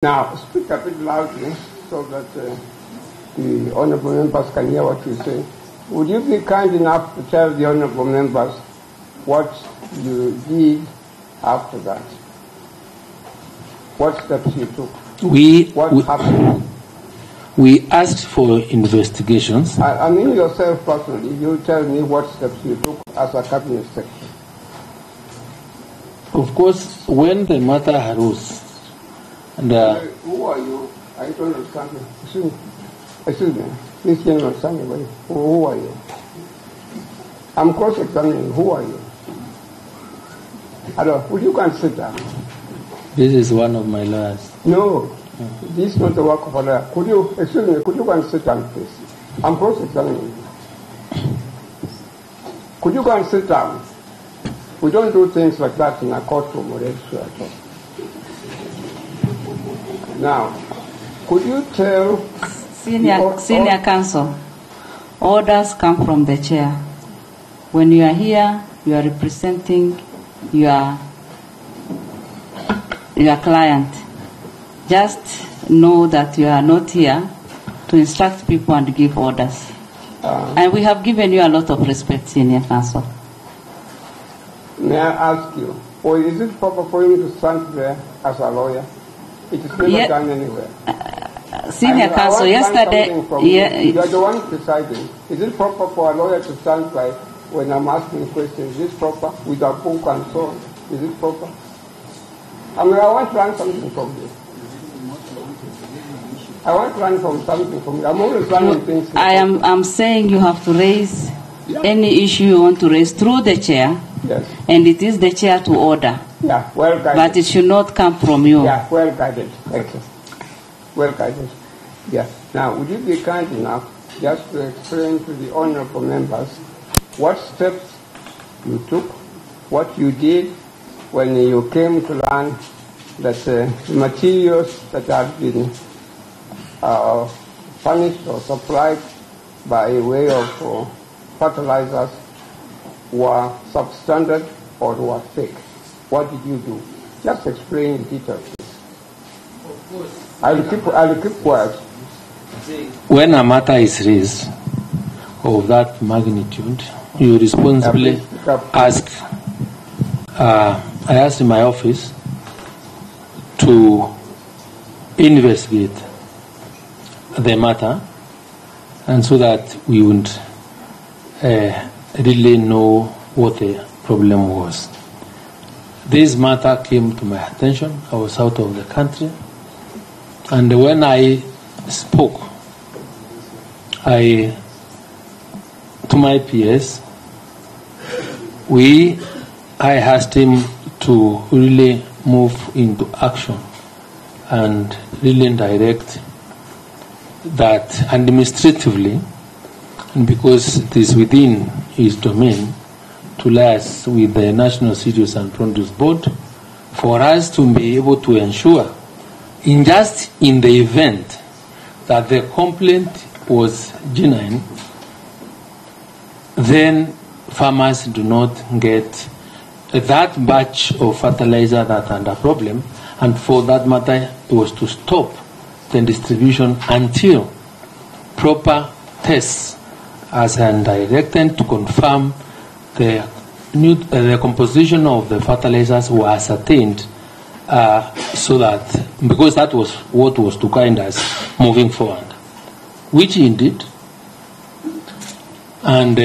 Now, speak a bit loudly so that the honorable members can hear what you say. Would you be kind enough to tell the honorable members what you did after that? What steps you took? What happened? We asked for investigations. I mean yourself personally. You tell me what steps you took as a cabinet secretary. Of course, when the matter arose, and who are you? I don't understand you. Excuse me. Please don't understand me. Who are you? I'm cross-examining. Who are you? Hello, would you go and sit down? This is one of my lawyers. No, this is not the work of a lawyer. Could you go and sit down, please? I'm cross-examining. Could you go and sit down? We don't do things like that in a courtroom or elsewhere at all. Now, could you tell... Senior counsel, orders come from the chair. When you are here, you are representing your client. Just know that you are not here to instruct people and give orders. And we have given you a lot of respect, senior counsel. May I ask you, or is it proper for you to stand there as a lawyer? It is never done anywhere. Senior counsel, yesterday... You are the one presiding. Is it proper for a lawyer to stand by when I'm asking questions? Is it proper? With a book and so on? Is it proper? I mean, I want to learn something from you. I want to learn something from you. I'm always learning things. I'm saying you have to raise any issue you want to raise through the chair. Yes. And it is the chair to order. Yeah, well guided. But it should not come from you. Yeah, well guided. Thank you. Well guided. Yeah. Now, would you be kind enough just to explain to the honorable members what steps you took, what you did when you came to learn that the materials that have been furnished or supplied by way of fertilizers were substandard or were fake? What did you do? Just explain in detail, please. Of course. I'll keep quiet. When a matter is raised of that magnitude, you responsibly ask. I asked in my office to investigate the matter, and so that we would really know what the problem was. This matter came to my attention. I was out of the country, and when I spoke, to my PS, I asked him to really move into action and really direct that administratively, and because it is within his domain, to liaise with the National Cereals and Produce Board for us to be able to ensure, in the event that the complaint was genuine, then farmers do not get that batch of fertilizer that under problem, and for that matter, it was to stop the distribution until proper tests as directed to confirm the composition of the fertilizers were ascertained, so that, because that was what was to guide us moving forward, which he did, and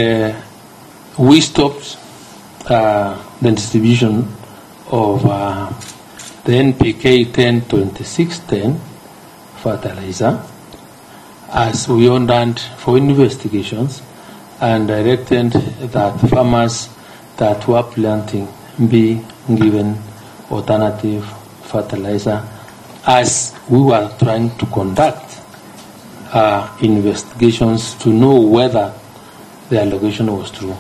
we stopped the distribution of the NPK 10-26-10 fertilizer, as we ordered for investigations, and directed that farmers that were planting be given alternative fertilizer, as we were trying to conduct investigations to know whether the allegation was true.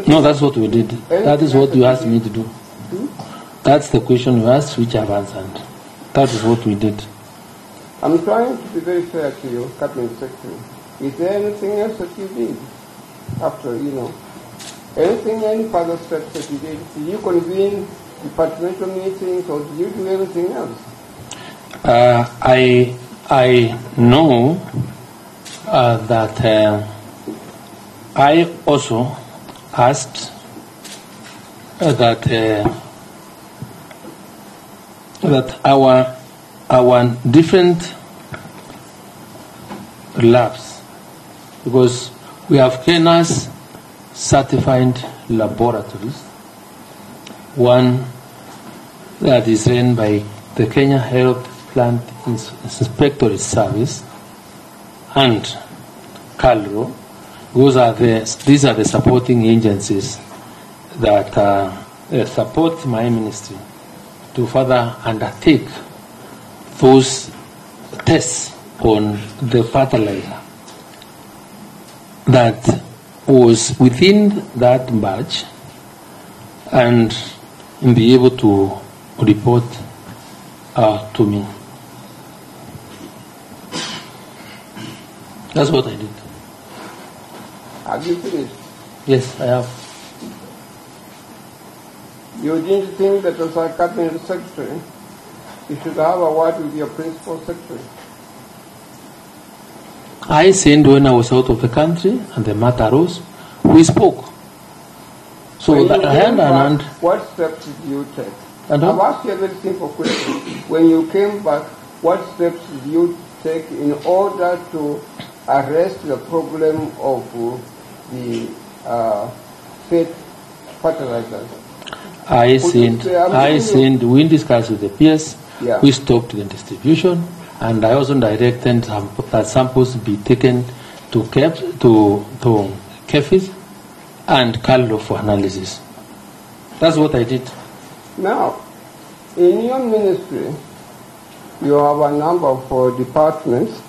No, that's what we did. That is what you asked me to do. That's the question you asked, which I've answered. That is what we did. I'm trying to be very fair to you, Cabinet Secretary. Is there anything else that you did after, Any further steps that you did? Did you convene departmental meetings or did you do anything else? I know that I also asked that our different labs, because we have Kenya's certified laboratories, one that is run by the Kenya Health Plant Inspectorate Service and CALRO. These are the supporting agencies that support my ministry to further undertake those tests on the fertilizer that was within that batch and be able to report to me. That's what I did. Have you finished? Yes, I have. You didn't think that as a cabinet secretary, you should have a word with your principal secretary? I sent when I was out of the country and the matter arose, we spoke. So that I understand. What steps did you take? And I've asked you a very simple question. When you came back, what steps did you take in order to arrest the problem of the fake fertilizers? We discussed with the peers, yeah. We stopped the distribution, and I also directed that samples be taken to KEFIS and CALRO for analysis. That's what I did. Now, in your ministry, you have a number of departments.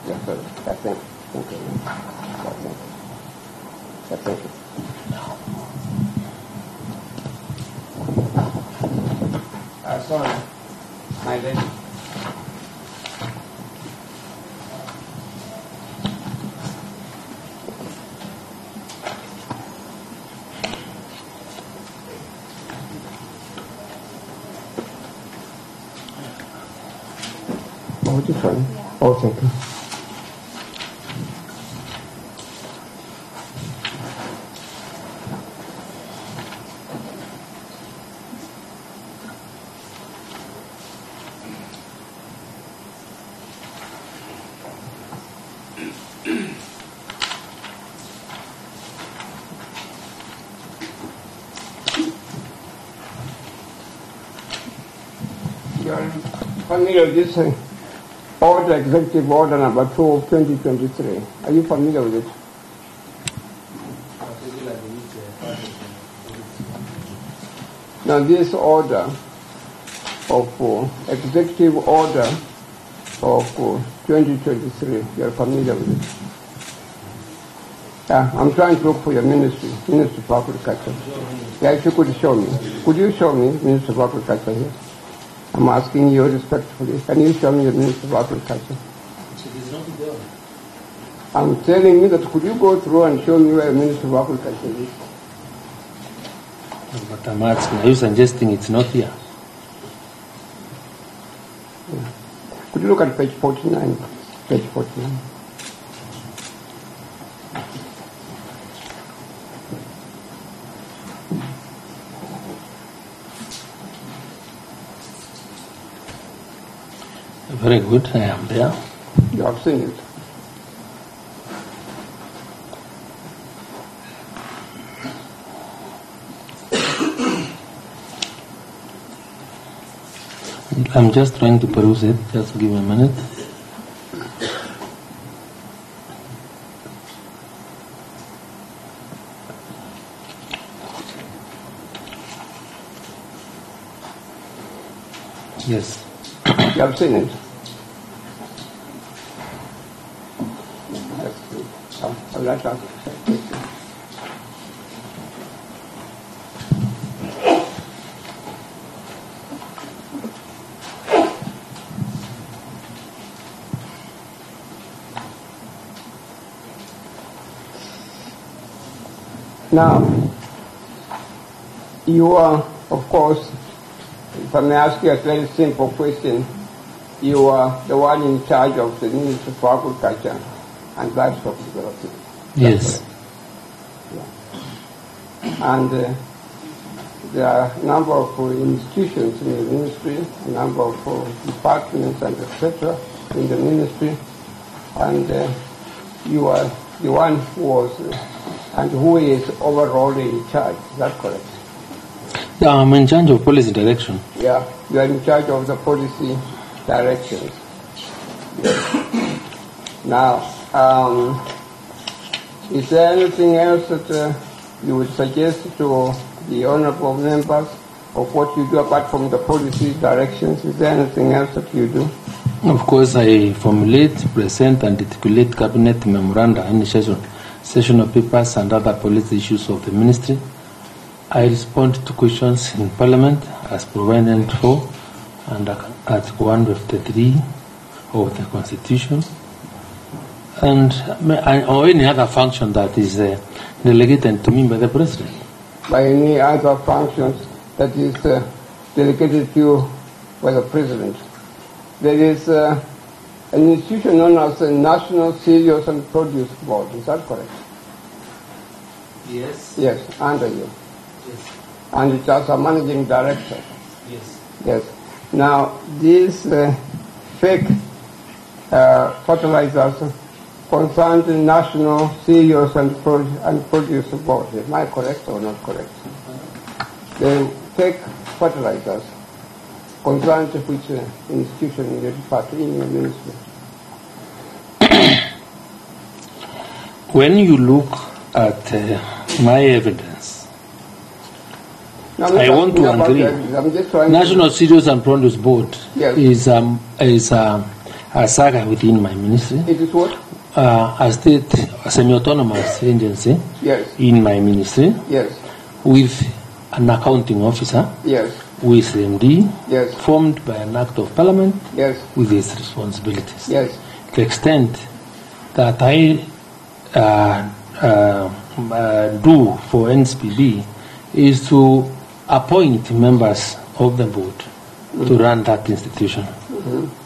Yes, sir. That's it. Thank you. That's it. Sorry, my lady. Oh, different. Oh, thank you. Familiar with this order, executive order number 2 of 2023. Are you familiar with it? Now this order of executive order of 2023, you are familiar with it? Yeah, I'm trying to look for your ministry of agriculture. Yeah, if you could show me. Could you show me Ministry of Agriculture here? I'm asking you respectfully. Can you show me the Minister of Agriculture? I'm telling you that could you go through and show me where the Minister of Agriculture is? But I'm asking, are you suggesting it's not here? Yeah. Could you look at page 49? Page 49. Very good, I am there. You have seen it. I'm just trying to peruse it, just give me a minute. Yes. You have seen it. That's good. I'll let us. Now, you are, of course, if I may ask you a very simple question, you are the one in charge of the Ministry for Agriculture and Livestock Development. Yes. Yeah. And there are a number of institutions in the ministry, a number of departments and etc. in the ministry, and you are the one who was and who is overall in charge. Is that correct? Yeah, I'm in charge of policy direction. Yeah, you are in charge of the policy directions. Yes. Now, is there anything else that you would suggest to the honorable members of what you do apart from the policy directions? Is there anything else that you do? Of course, I formulate, present, and articulate cabinet memoranda, initiation, sessional papers, and other policy issues of the ministry. I respond to questions in Parliament as provided for under Article 153 of the Constitution, and or any other function that is delegated to me by the President. By any other functions that is delegated to you by the President. There is an institution known as the National Cereals and Produce Board. Is that correct? Yes. Yes, under you. Yes. And it has a managing director. Yes. Yes. Now, these fake fertilizers concern the National Cereals and Produce Board. Am I correct or not correct? The fake fertilizers concern which institution in the department, in the ministry? When you look at my evidence, I want to agree. National Cereals and Produce Board is a saga within my ministry. It is what? A state, a semi-autonomous agency in my ministry. Yes. With an accounting officer. Yes. With MD. Yes. Formed by an act of parliament. Yes. With its responsibilities. Yes. The extent that I do for NSPB is to appoint members of the board to run that institution.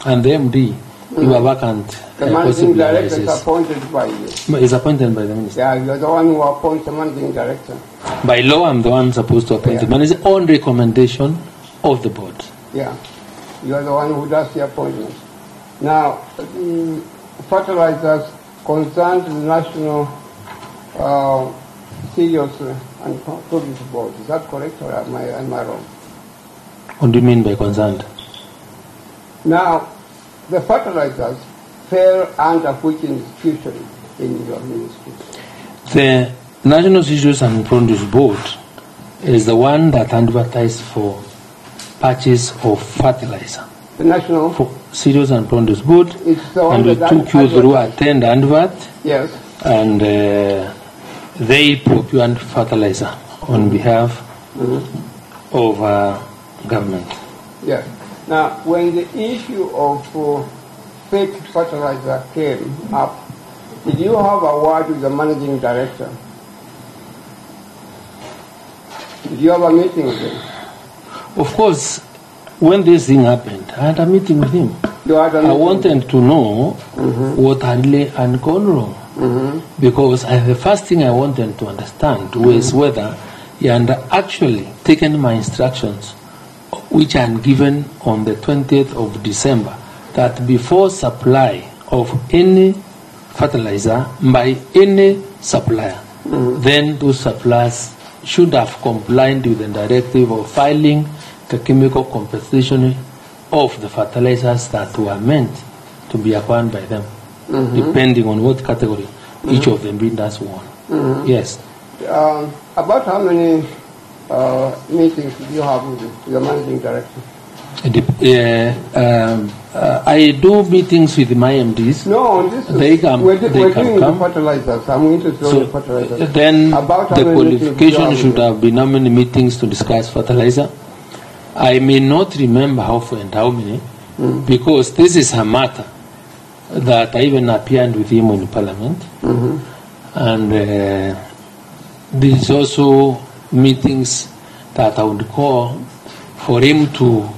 And the MD, you are vacant. The managing director is appointed by you. Is appointed by the minister. Yeah, you are the one who appoints the managing director. By law, I'm the one supposed to appoint the manager on recommendation of the board. Yeah, you are the one who does the appointment. Now, the fertilizers concerned the National Cereals and Produce Board. Is that correct, or am I wrong? What do you mean by concerned? Now, the fertilizers fell under which institution in your ministry? The National Cereals and Produce Board is the one that advertised for purchase of fertilizer. The National Cereals and Produce Board, and we took you through a tender advert. Yes. And they procured fertilizer on behalf of government. Yes. Now, when the issue of fake fertilizer came up, did you have a word with the managing director? Did you have a meeting with him? Of course, when this thing happened, I had a meeting with him. I wanted to know what had gone wrong. Because the first thing I wanted to understand was whether he had actually taken my instructions, which I had given on the 20th of December, that before supply of any fertilizer by any supplier, then those suppliers should have complied with the directive of filing the chemical compensation of the fertilizers that were meant to be acquired by them, depending on what category each of them bidders won. Yes. About how many meetings did you have with the managing director? I do meetings with my MDs. No, this is, they can we're doing come. The fertilizers. I'm interested in the fertilizers. Then the qualification should have been how many meetings to discuss fertilizer. I may not remember how many, because this is a matter that I even appeared with him in Parliament, and there is also meetings that I would call for him to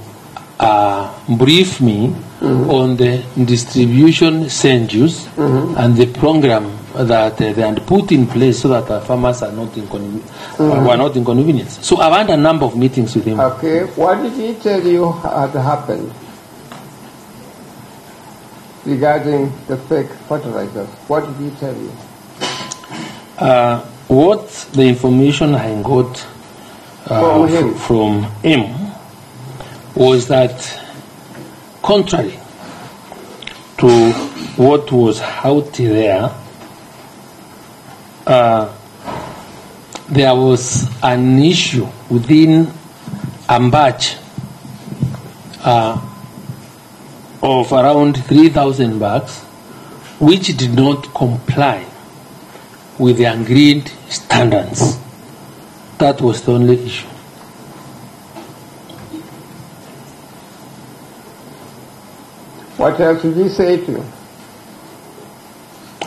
brief me on the distribution schedules and the program that they had put in place so that farmers are not were not inconvenienced. So I've had a number of meetings with him. Okay, what did he tell you had happened regarding the fake fertilizers? What did he tell you? What the information I got from him was that, contrary to what was out there, there was an issue within a batch of around 3,000 bags which did not comply with the agreed standards. That was the only issue. What else did he say to you?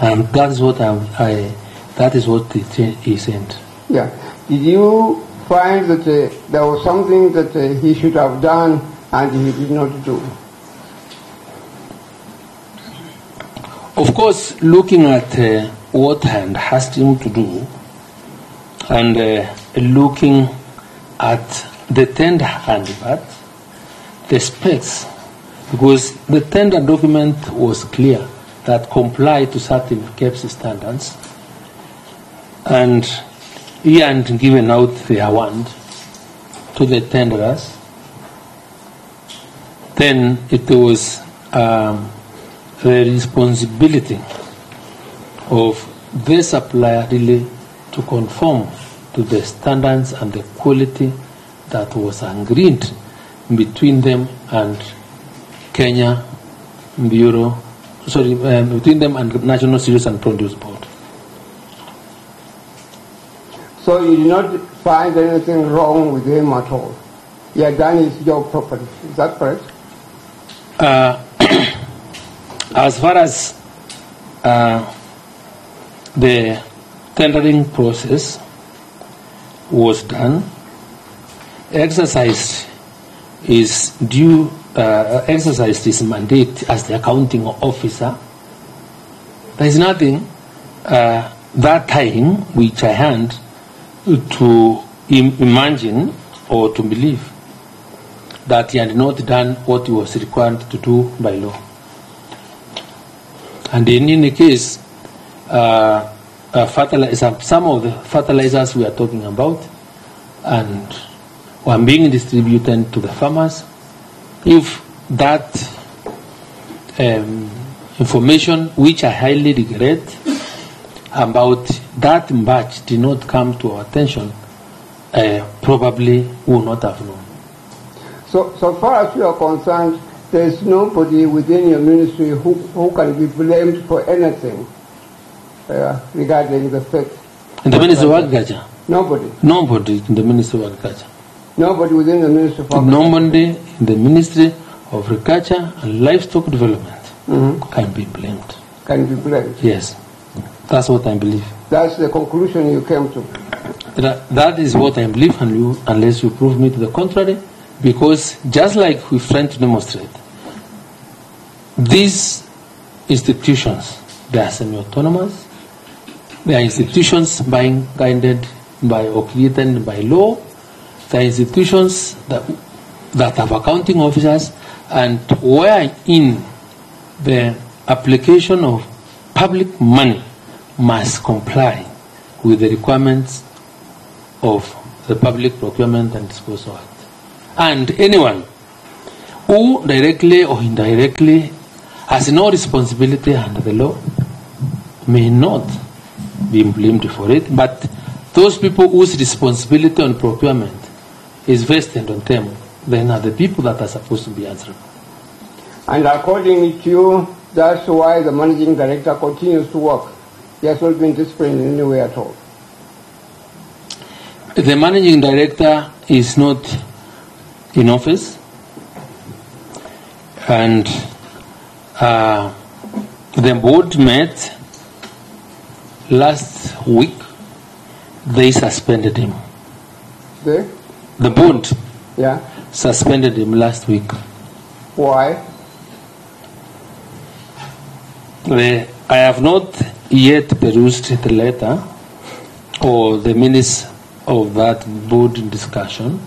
And that is what that is what he said. Yeah. Did you find that there was something that he should have done and he did not do? Of course, looking at what I had asked him to do, and looking at the tender handbook, the specs, because the tender document was clear that complied to certain KEBS standards, and he had given out the award to the tenderers. Then it was the responsibility of the supplier really to conform to the standards and the quality that was agreed between them and Kenya Bureau, between them and National Cereals and Produce Board. So you did not find anything wrong with him at all? He had done his job properly, is that correct? As far as the tendering process was done, exercised his mandate as the accounting officer. There is nothing that time which I had to imagine or to believe that he had not done what he was required to do by law. And in any case, some of the fertilizers we are talking about and were being distributed to the farmers, if that information, which I highly regret, about that batch did not come to our attention, probably would not have known. So far as you are concerned, there is nobody within your ministry who can be blamed for anything regarding the fake. In the Ministry of Agriculture? Nobody. Nobody in the Ministry of Agriculture. Nobody within the Ministry of Agriculture? Nobody in the Ministry of Agriculture and Livestock Development can be blamed. Can be blamed? Yes. That's what I believe. That's the conclusion you came to? That is what I believe, unless you prove me to the contrary, because just like we're trying to demonstrate, these institutions, they are semi-autonomous, they are institutions being guided by or created by law, they are institutions that have accounting officers, and where in the application of public money must comply with the requirements of the Public Procurement and Disposal Act. And anyone who directly or indirectly has no responsibility under the law may not be blamed for it, but those people whose responsibility on procurement is vested on them, then are the people that are supposed to be answerable. And according to you, that's why the managing director continues to work. He has not been disciplined in any way at all. The managing director is not in office, and the board met last week they suspended him. The board yeah. suspended him last week. Why? I have not yet perused the letter or the minutes of that board discussion,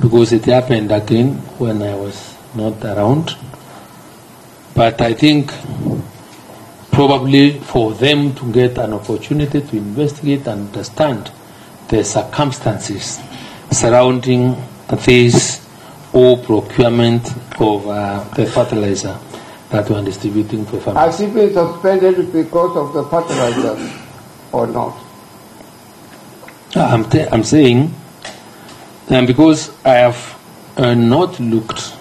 because it happened again when I was not around. But I think probably for them to get an opportunity to investigate and understand the circumstances surrounding this or procurement of the fertilizer that we are distributing to farmers. Has he been suspended because of the fertilizers or not? I'm saying, because I have not looked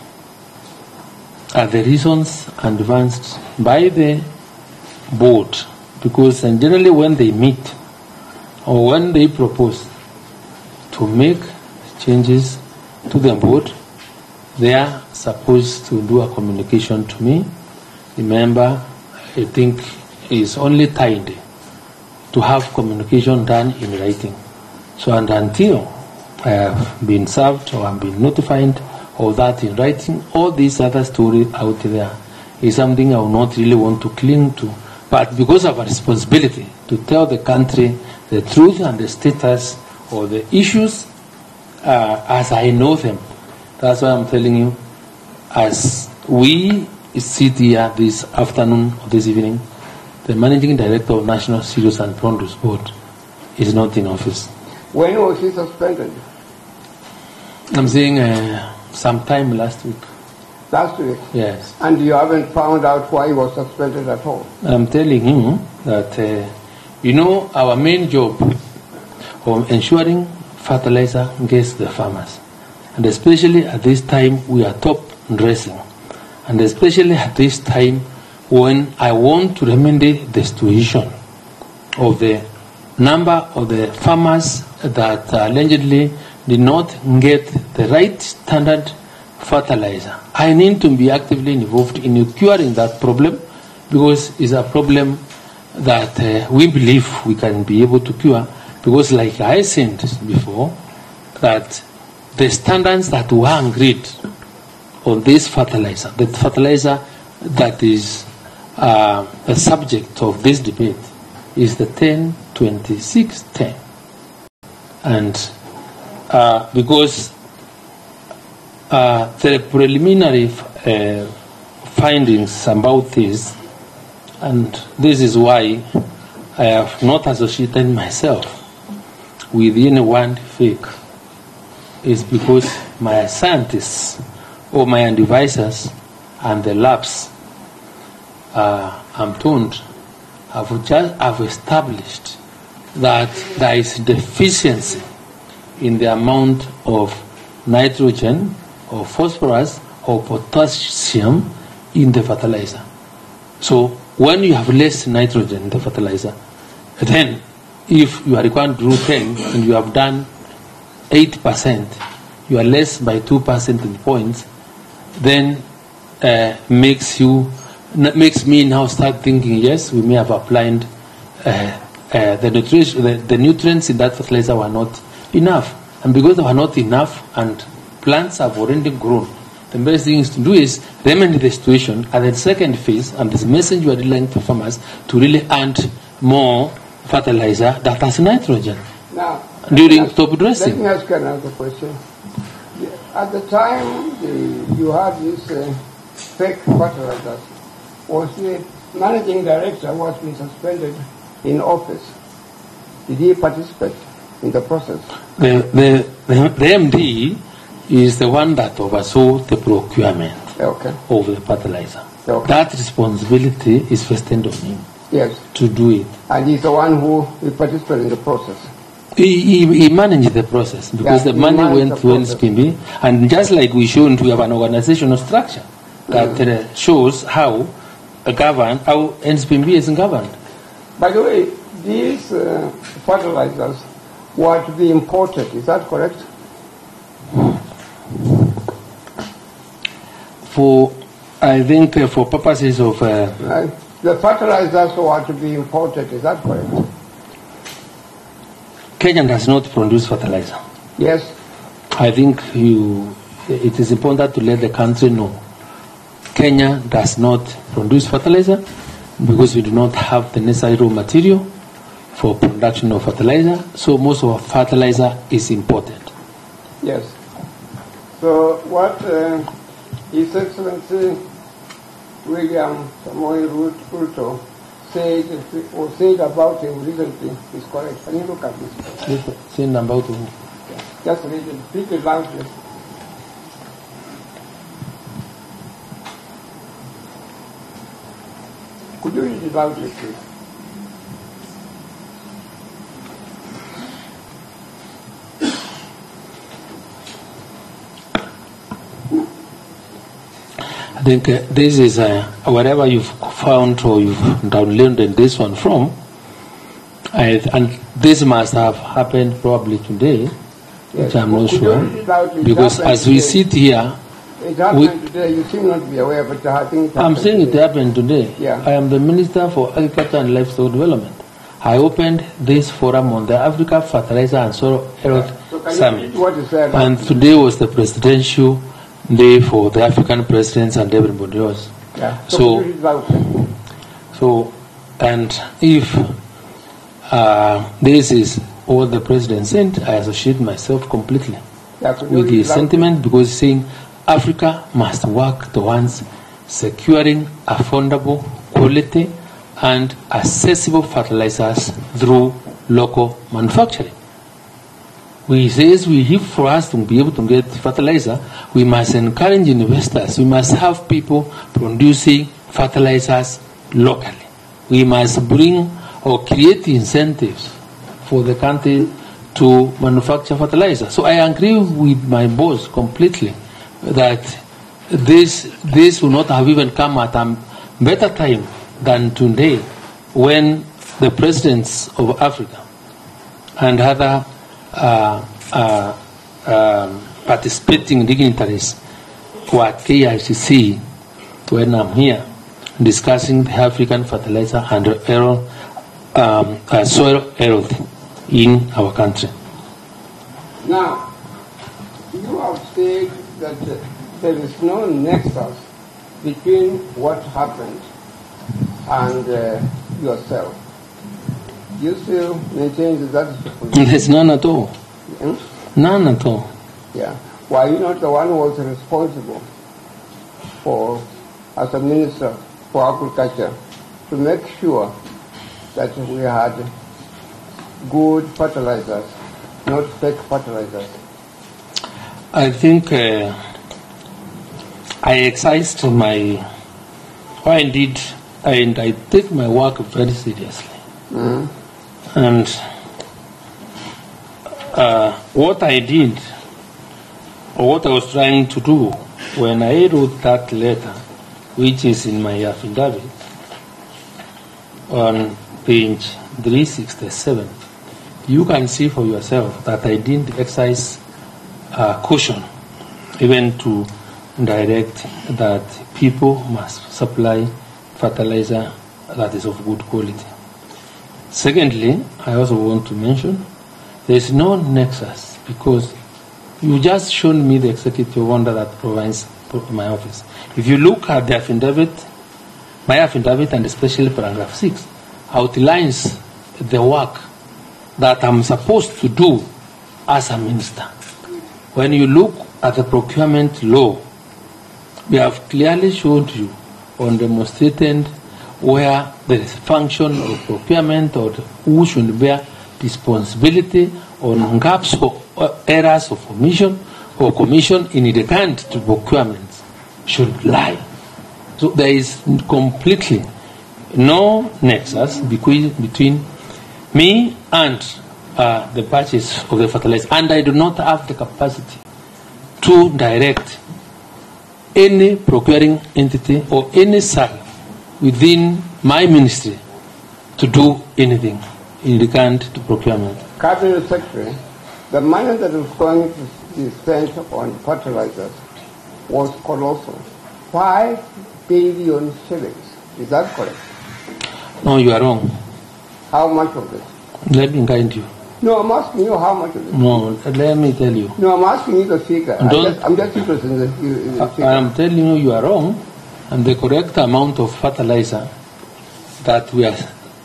at the reasons advanced by the board, because generally when they meet or when they propose to make changes to the board, they are supposed to do a communication to me. Remember, I think is only tied to have communication done in writing. So and until I have been served or have been notified of that in writing, all these other stories out there is something I will not really want to cling to. But because of our responsibility to tell the country the truth and the status or the issues as I know them, that's why I'm telling you, as we sit here this afternoon or this evening, the Managing Director of National Cereals and Produce Board is not in office. When was he suspended? I'm saying sometime last week. Last week? Yes. And you haven't found out why he was suspended at all? I'm telling him that, our main job of ensuring fertilizer gets the farmers. And especially at this time, we are top dressing. And especially at this time, when I want to remedy the situation of the number of the farmers that allegedly did not get the right standard fertilizer. I need to be actively involved in curing that problem, because it's a problem that we believe we can be able to cure, because like I said before, that the standards that were agreed on this fertilizer, the fertilizer that is the subject of this debate, is the 10-26-10. And because the preliminary findings about this, and this is why I have not associated myself with anyone fake, is because my scientists or my advisors and the labs, I'm told, have established that there is deficiency in the amount of nitrogen or phosphorus or potassium in the fertilizer. So when you have less nitrogen in the fertilizer, then if you are required to do 10 and you have done 8%, you are less by 2 percentage points, then makes me now start thinking, yes, we may have applied the nutrients in that fertilizer were not enough. And because they were not enough and plants have already grown, the best thing is to do is remedy the situation at the second phase, and this message you are relying to farmers to really add more fertilizer that has nitrogen now, during top dressing. Let me ask another question. At the time you had these fake fertilizers, was the managing director who has been suspended in office? Did he participate in the process? The MD is the one that oversaw the procurement of the fertilizer. Okay. That responsibility is vested on him. Yes. To do it. And he's the one who participated in the process. He managed the process because the money went to NSPB, and just like we showed, we have an organizational structure that shows how NSPB is governed. By the way, these fertilizers were to be imported, is that correct? I think for purposes of... the fertilizers were to be imported, is that correct? Kenya does not produce fertilizer. Yes. I think it is important to let the country know Kenya does not produce fertilizer because we do not have the necessary raw material for production of fertilizer. So most of our fertilizer is imported. Yes. So what His Excellency William Samoei Ruto said about him recently is correct. Can you look at this? Saying about who? Just read it. Speak it loudly. Could you read it loudly, please? I think this is wherever you've found or you've downloaded this one from, and this must have happened probably today, Yes. which I'm not Could sure, you read it loudly? because It as we happened sit here, today. It happened today. You seem not to be aware, but I think it I'm happened saying it today. happened today. Yeah. I am the Minister for Agriculture and Livestock Development. I opened this forum on the Africa Fertilizer and Soil Health So can you Summit, read what is said? and today was the presidential day for the African presidents and everybody else. Yeah. So- could you read it loudly? So, and if this is what the president sent, I associate myself completely Yeah, could you with read it his loudly? sentiment, because he's saying Africa must work towards securing affordable, quality, and accessible fertilizers through local manufacturing. He says for us to be able to get fertilizer, we must encourage investors. We must have people producing fertilizers locally. We must bring or create incentives for the country to manufacture fertilizer. So I agree with my boss completely that this will not have even come at a better time than today, when the presidents of Africa and other participating dignitaries who are at KICC, when I'm here discussing the African fertilizer and soil health in our country. Now, you have said that there is no nexus between what happened and yourself. You still maintain that is the position? There's none at all. Hmm? None at all. Yeah. Why you not the one who was responsible for, as a minister for agriculture, to make sure that we had good fertilizers, not fake fertilizers? I think I exercised indeed, and I take my work very seriously. Mm-hmm. And what I did, or what I was trying to do when I wrote that letter, which is in my affidavit on page 367, you can see for yourself that I didn't exercise caution, even to direct that people must supply fertilizer that is of good quality. Secondly, I also want to mention there is no nexus, because you just shown me the executive order that provides my office. If you look at the affidavit, my affidavit, and especially paragraph 6, outlines the work that I'm supposed to do as a minister. When you look at the procurement law, we have clearly showed you on demonstrated where there is function of procurement, or who should bear responsibility on gaps or errors of omission or commission in regard to procurement should lie. So there is completely no nexus between me and the purchase of the fertilizer, and I do not have the capacity to direct any procuring entity or any cell within my ministry to do anything in regard to procurement. Cabinet Secretary, the money that was going to be spent on fertilizers was colossal. 5 billion shillings. Is that correct? No, you are wrong. How much of it? Let me guide you. No, I'm asking you how much of it. No, let me tell you. No, I'm asking you the figure. I'm just interested in the figure. I am telling you, you are wrong, and the correct amount of fertilizer that we are,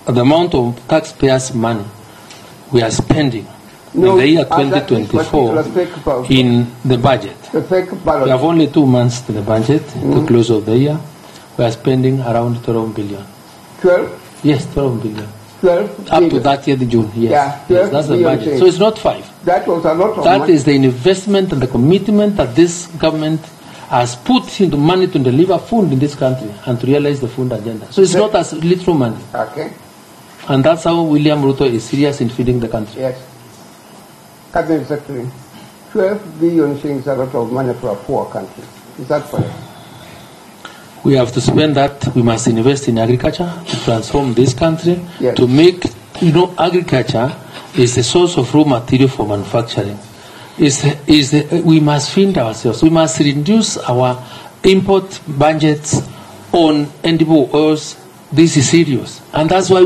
the amount of taxpayers' money we are spending in the year 2024 in the budget. The fake ballot. We have only 2 months to the budget, the close of the year. We are spending around 12 billion. 12? Yes, 12 billion. 12 Up to 30th June, yes. Yeah, Yes, that's the budget. change. So it's not 5. That was a lot of That money. is the investment and the commitment that this government has put into money to deliver food in this country and to realize the food agenda. So it's not as little money. Okay. And that's how William Ruto is serious in feeding the country. Yes. Cabinet Secretary, 12 billion shillings is a lot of money for a poor country. Is that correct? We have to spend that. We must invest in agriculture to transform this country, Yes. to make, agriculture is the source of raw material for manufacturing. We must feed ourselves. We must reduce our import budgets on edible oils. This is serious. And that's why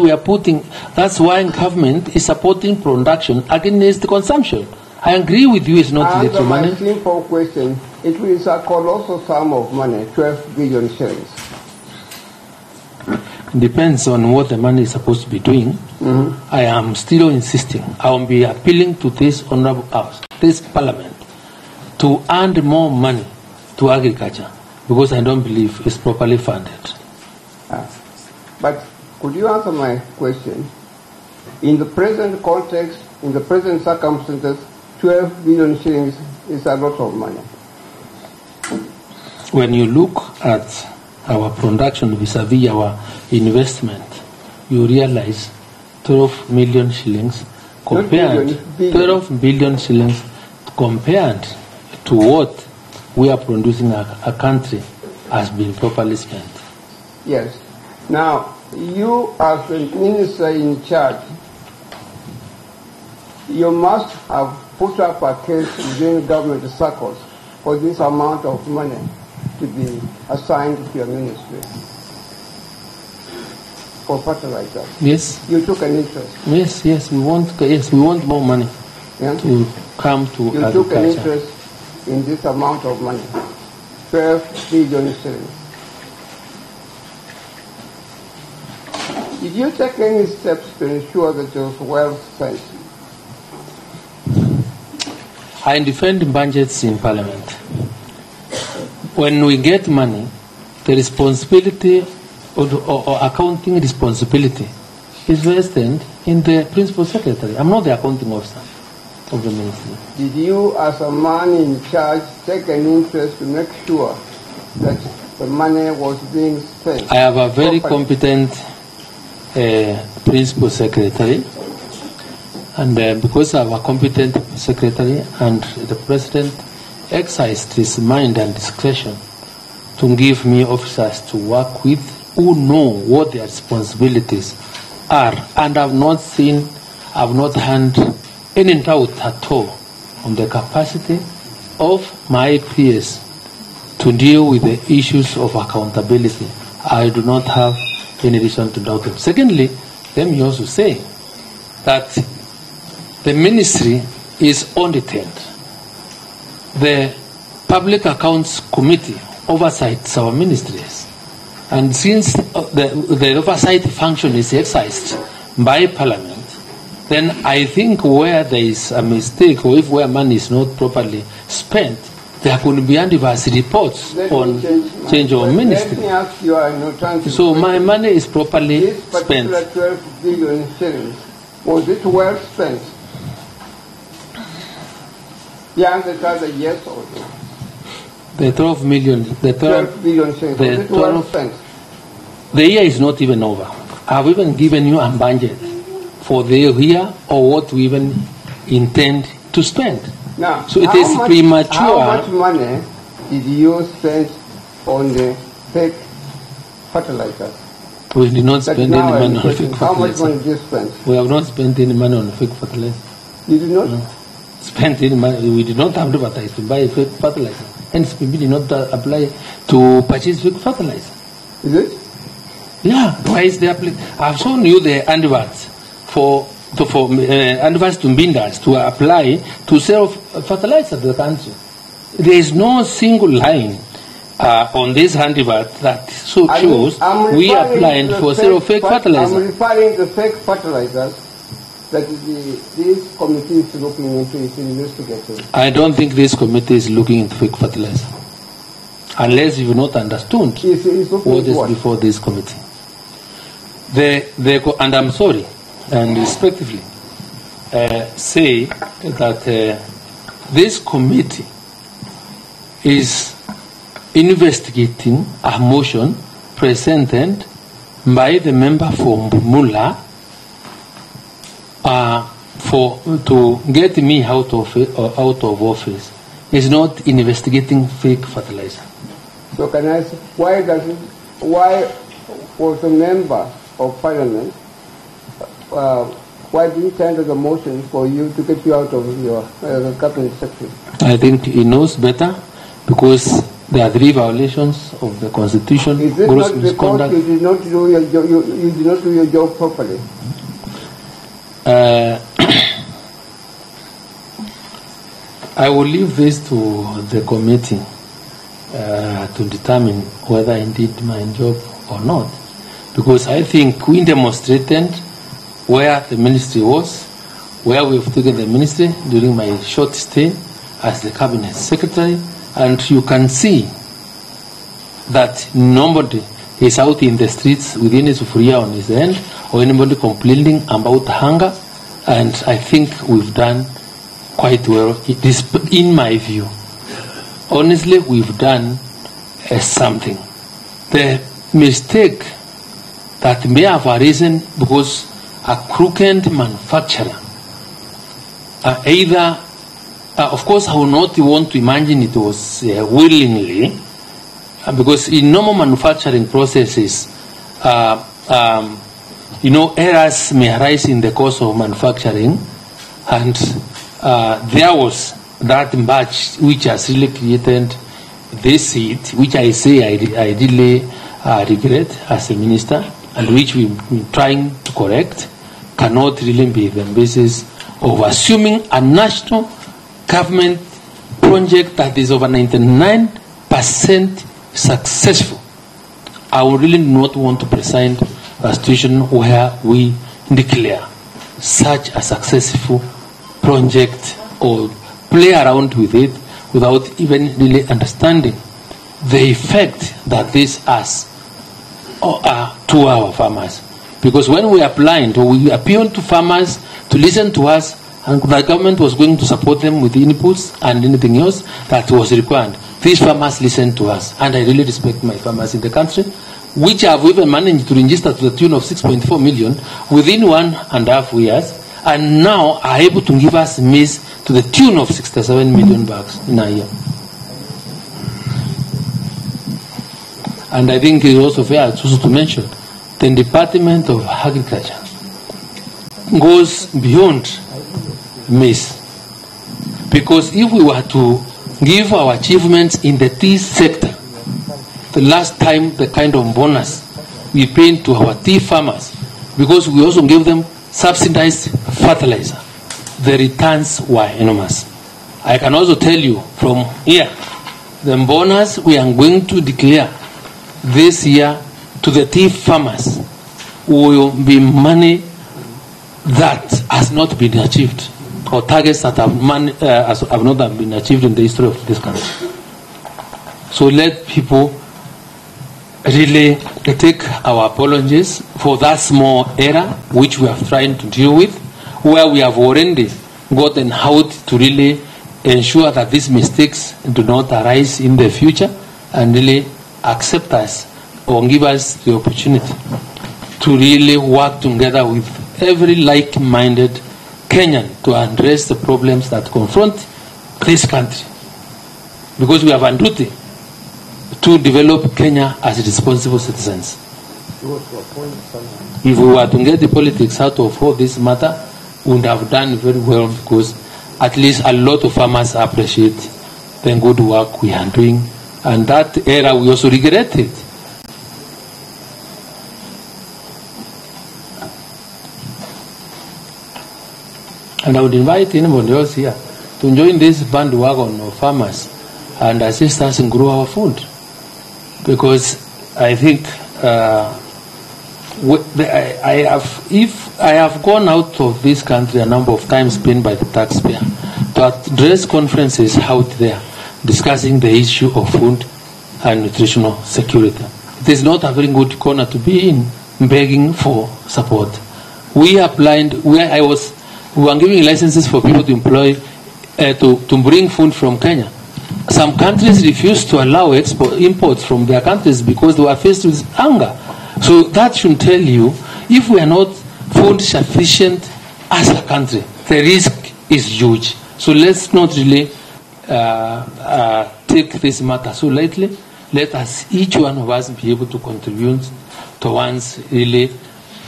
that's why government is supporting production against the consumption. I agree with you, it's not little money. My simple question, it is a colossal sum of money, 12 billion shillings. It depends on what the money is supposed to be doing. I am still insisting. I will be appealing to this honorable house, this parliament, to add more money to agriculture because I don't believe it's properly funded. But could you answer my question? In the present context, in the present circumstances, 12 billion shillings is a lot of money. When you look at our production vis-a-vis our investment, you realize 12 million shillings compared, 12 billion shillings compared to what we are producing a country has been properly spent. Yes. Now, you as the minister in charge, you must have put up a case within government circles for this amount of money to be assigned to your ministry for fertilizer. Yes. You took an interest. Yes, we want more money to come to you agriculture. You took an interest in this amount of money, 12 billion shillings. Did you take any steps to ensure that it was well spent? I defend budgets in Parliament. When we get money, the responsibility or accounting responsibility is vested in the Principal Secretary. I'm not the accounting officer of the ministry. Did you, as a man in charge, take an interest to make sure that the money was being spent? I have a very competent Principal Secretary, and because I have a competent Secretary and the President exercised his mind and discretion to give me officers to work with who know what their responsibilities are, and I've not had any doubt at all on the capacity of my peers to deal with the issues of accountability. I do not have any reason to doubt them. Secondly, let me also say that the ministry is audited. The Public Accounts Committee oversights our ministries. And since the oversight function is exercised by Parliament, then I think where there is a mistake or if where money is not properly spent, there could be adverse reports on change of ministry. Let me ask you an alternative. So my money is properly spent. This particular 12 billion shillings, was it well spent? The answer is either yes or no. The 12 million, the 12 billion shillings, was it well spent? The year is not even over. I've even given you a budget for the year or what we even intend to spend. Now, so it is premature. How much money did you spend on the fake fertilizers? We did not spend any money on fake fertilizer. How much money did you spend? We have not spent any money on fake fertilizer. You did not? No. Spent any money. We did not advertise to buy fake fertilizer. Hence, we did not apply to purchase fake fertilizer. Is it? Yeah. Why is the application? I've shown you the adverts for advice to bidders to apply to sell fertilizer to the country. There is no single line on this handiwork that shows we are applying for sale of fake fertilizer. I'm referring to fake fertilizers that this committee is looking into, is investigating. I don't think this committee is looking into fake fertilizer, unless you've not understood what is before this committee. And I'm sorry, and respectively, say that this committee is investigating a motion presented by the member for Mbumula to get me out of office. Is not investigating fake fertilizer. So can I ask, why was a member of parliament, why didn't he tender the motion for you to get you out of your cabinet secretary? I think he knows better, because there are 3 violations of the constitution. Is it gross not misconduct. because you did not do your job properly? I will leave this to the committee to determine whether I did my job or not, because I think we demonstrated where the ministry was, where we've taken the ministry during my short stay as the cabinet secretary, and you can see that nobody is out in the streets with any sufuria on his hand or anybody complaining about hunger, and I think we've done quite well. It is, in my view, honestly, we've done something. The mistake that may have arisen because a crooked manufacturer, either, of course, I will not want to imagine it was willingly, because in normal manufacturing processes, errors may arise in the course of manufacturing, and there was that batch which has really created this seed, which I say I really regret as a minister, and which we've been trying to correct, cannot really be the basis of assuming a national government project that is over 99% successful. I would really not want to present a situation where we declare such a successful project or play around with it without even really understanding the effect that this has to our farmers. Because when we are blind, or we appeal to farmers to listen to us, and the government was going to support them with inputs and anything else that was required, these farmers listened to us, and I really respect my farmers in the country, which have even managed to register to the tune of 6.4 million within 1.5 years, and now are able to give us maize to the tune of 67 million bags in a year. And I think it's also fair also to mention the Department of Agriculture goes beyond maize. Because if we were to give our achievements in the tea sector, the last time the kind of bonus we paid to our tea farmers, because we also gave them subsidized fertilizer, the returns were enormous. I can also tell you from here, the bonus we are going to declare this year to the tea farmers will be money that has not been achieved, or targets that have not been achieved in the history of this country. So let people really take our apologies for that small error which we are trying to deal with, where we have already gotten out to really ensure that these mistakes do not arise in the future, and really accept us or give us the opportunity to really work together with every like-minded Kenyan to address the problems that confront this country. Because we have a duty to develop Kenya as responsible citizens. If we were to get the politics out of all this matter, we would have done very well, because at least a lot of farmers appreciate the good work we are doing, and that era we also regret it. And I would invite anybody else here to join this bandwagon of farmers and assist us in grow our food. Because I think if I have gone out of this country a number of times paid by the taxpayer to address conferences out there discussing the issue of food and nutritional security. It is not a very good corner to be in, begging for support. We are blind. We were giving licenses for people to employ, to bring food from Kenya. Some countries refused to allow imports from their countries because they were faced with hunger. So that should tell you, if we are not food sufficient as a country, the risk is huge. So let's not really take this matter so lightly. Let us, each one of us, be able to contribute towards really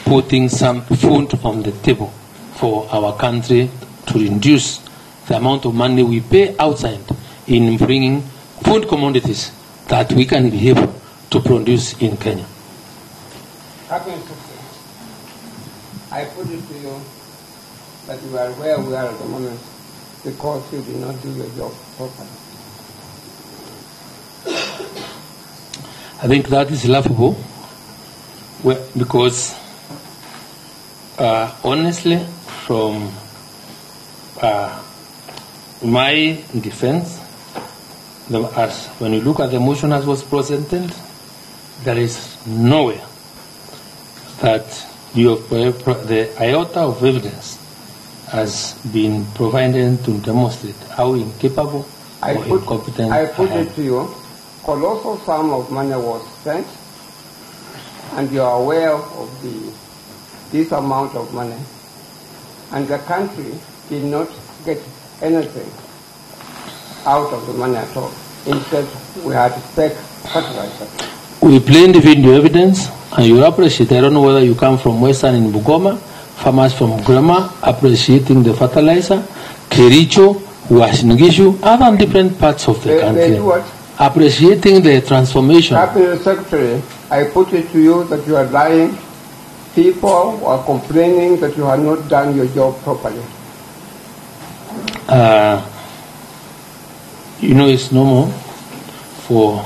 putting some food on the table for our country to reduce the amount of money we pay outside in bringing food commodities that we can be able to produce in Kenya. I put it to you that you are where we are at the moment because you did not do your job properly. I think that is laughable because honestly, from my defense, when you look at the motion as was presented, there is nowhere that the iota of evidence has been provided to demonstrate how incapable or incompetent I put it to you, colossal sum of money was spent, and you are aware of this amount of money, and the country did not get anything out of the money at all. Instead, we had to take fertilizer. We played the video evidence, and you appreciate. I don't know whether you come from Western in Bugoma, farmers from Grama appreciating the fertilizer, Kericho, Washingishu, other different parts of the country. They do what? Appreciating the transformation. Cabinet Secretary, I put it to you that you are lying. People are complaining that you have not done your job properly. It's normal for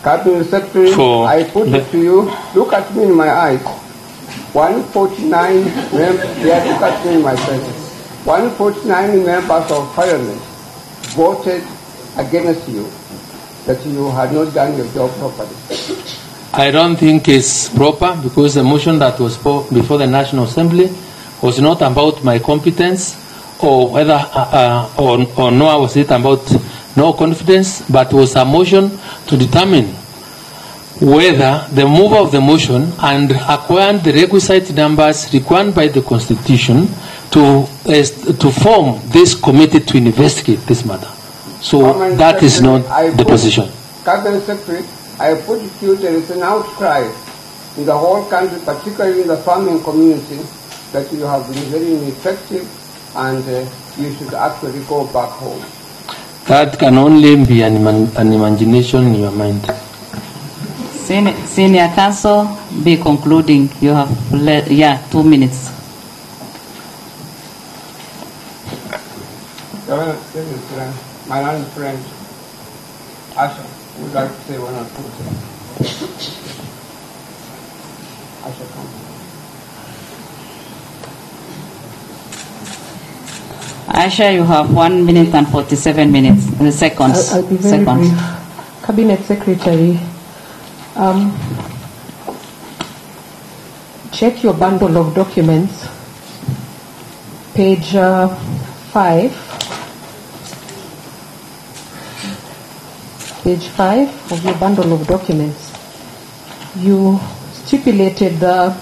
Cabinet Secretary, I put it to you, look at me in my eyes. 149 members, look at me in my face. 149 members of Parliament voted against you, that you had not done your job properly. I don't think it's proper because the motion that was before the National Assembly was not about my competence or whether or nor was it about no confidence, but was a motion to determine whether the mover of the motion and acquired the requisite numbers required by the Constitution to form this committee to investigate this matter. So that is not the position. Cabinet Secretary, I put it to you, there is an outcry in the whole country, particularly in the farming community, that you have been very ineffective and you should actually go back home. That can only be an imagination in your mind. Senior Counsel, be concluding. You have 2 minutes. My own friend, Asha, would like to say one or two things. Asha, come. Aisha, you have 1 minute and 47 seconds. I'll be very brief. Cabinet Secretary, check your bundle of documents, page 5. Page 5 of your bundle of documents. You stipulated the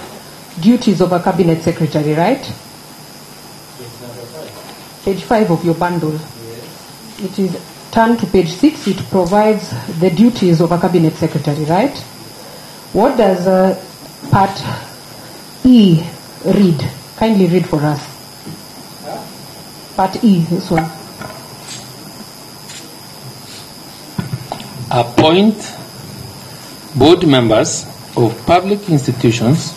duties of a Cabinet Secretary, right? Page 5 of your bundle. Yes. It is turn to page 6. It provides the duties of a Cabinet Secretary, right? What does part E read? Kindly read for us. Part E, this one. Appoint board members of public institutions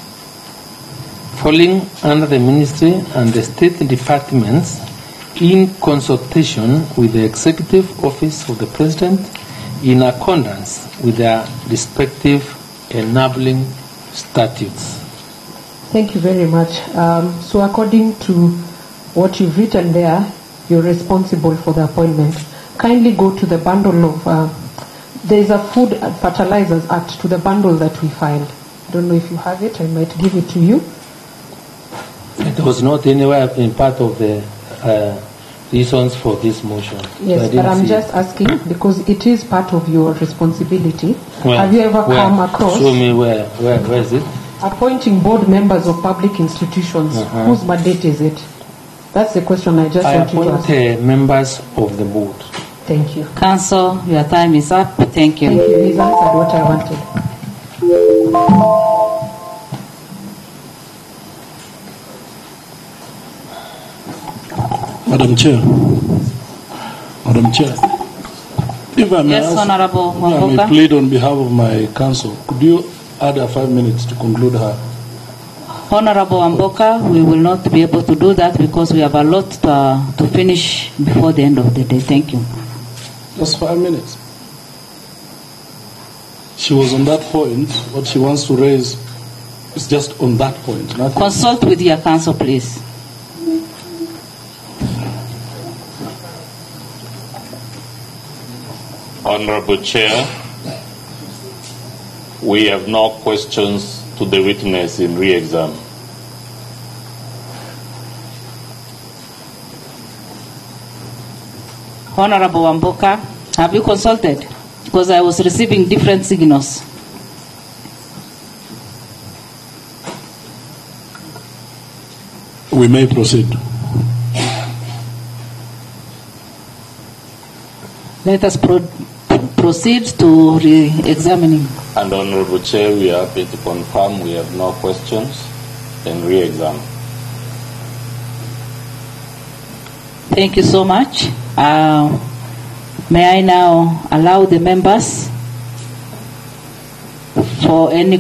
falling under the ministry and the state departments in consultation with the Executive Office of the President in accordance with their respective enabling statutes. Thank you very much. So according to what you've written there, you're responsible for the appointment. Kindly go to the bundle of, there's a Food and Fertilizers Act, to the bundle that we filed. I don't know if you have it, I might give it to you. It was not anywhere in part of the reasons for this motion. Yes, so but I'm just asking because it is part of your responsibility. Have you ever come across? Show me where is it? Appointing board members of public institutions. Whose mandate is it? That's the question I just want to ask. I appoint members of the board. Thank you. Council, your time is up. Thank you. Thank you. He's answered what I wanted. Madam Chair, if I may Yes, ask, Honorable I may Wamboka'S. plead on behalf of my council. Could you add 5 minutes to conclude her? Honorable Wamboka'S, we will not be able to do that because we have a lot to finish before the end of the day. Thank you. Just 5 minutes. She was on that point. What she wants to raise is just on that point. Nothing. Consult with your council, please. Honorable Chair, we have no questions to the witness in re-exam. Honorable Wamboka'S, have you consulted? Because I was receiving different signals. We may proceed. Let us proceed to re-examining. And Honorable Chair, we are happy to confirm we have no questions in re-exam. Thank you so much. May I now allow the members for any